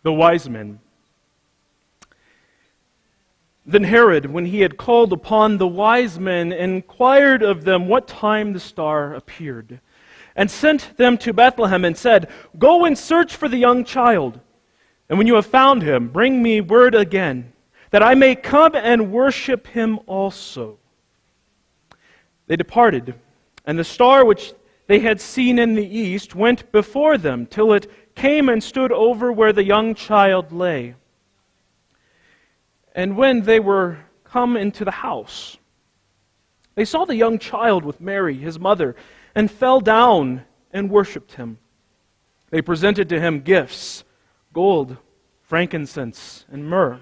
the wise men. Then Herod, when he had called upon the wise men, inquired of them what time the star appeared, and sent them to Bethlehem and said, "Go and search for the young child, and when you have found him, bring me word again, that I may come and worship him also." They departed, and the star which they had seen in the east went before them, till it came and stood over where the young child lay. And when they were come into the house, they saw the young child with Mary, his mother, and fell down and worshipped him. They presented to him gifts, gold, frankincense, and myrrh.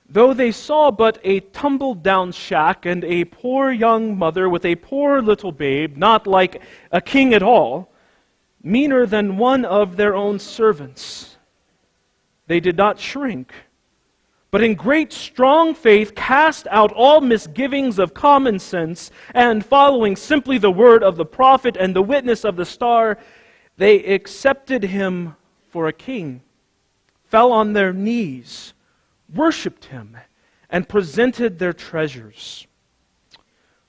Though they saw but a tumbled-down shack and a poor young mother with a poor little babe, not like a king at all, meaner than one of their own servants, they did not shrink, but in great strong faith cast out all misgivings of common sense, and following simply the word of the prophet and the witness of the star, they accepted him for a king, fell on their knees, worshipped him, and presented their treasures.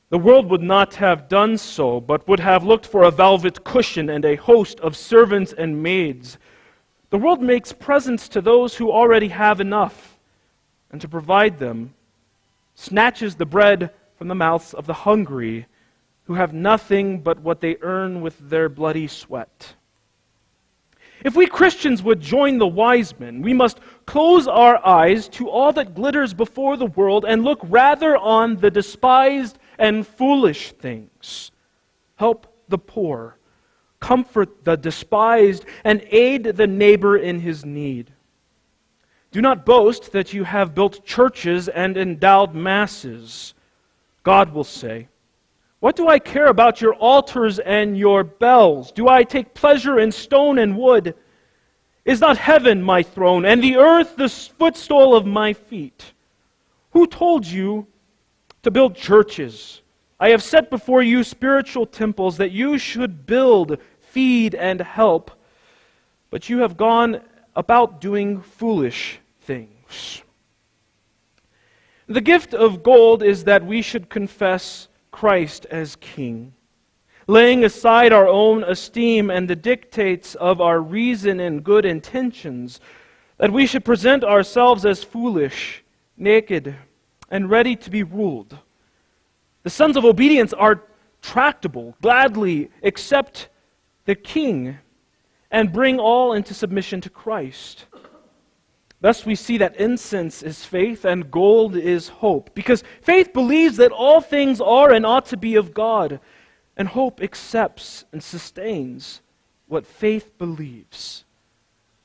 The world would not have done so, but would have looked for a velvet cushion and a host of servants and maids. The world makes presents to those who already have enough, and to provide them, snatches the bread from the mouths of the hungry, who have nothing but what they earn with their bloody sweat. If we Christians would join the wise men, we must close our eyes to all that glitters before the world and look rather on the despised and foolish things. Help the poor, comfort the despised, and aid the neighbor in his need. Do not boast that you have built churches and endowed masses. God will say, "What do I care about your altars and your bells? Do I take pleasure in stone and wood? Is not heaven my throne, and the earth the footstool of my feet? Who told you to build churches? I have set before you spiritual temples that you should build, feed, and help. But you have gone about doing foolish things." The gift of gold is that we should confess Christ as King, laying aside our own esteem and the dictates of our reason and good intentions, that we should present ourselves as foolish, naked, and ready to be ruled. The sons of obedience are tractable, gladly accept the King, and bring all into submission to Christ. Thus we see that incense is faith and gold is hope, because faith believes that all things are and ought to be of God, and hope accepts and sustains what faith believes.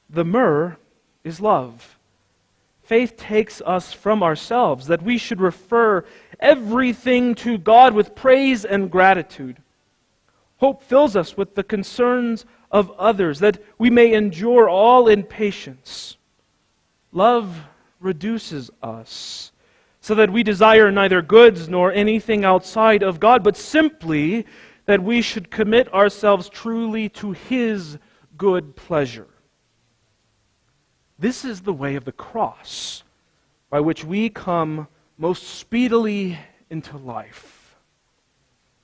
The myrrh is love. Faith takes us from ourselves, that we should refer everything to God with praise and gratitude. Hope fills us with the concerns of others, that we may endure all in patience. Love reduces us, so that we desire neither goods nor anything outside of God, but simply that we should commit ourselves truly to His good pleasure. This is the way of the cross, by which we come most speedily into life.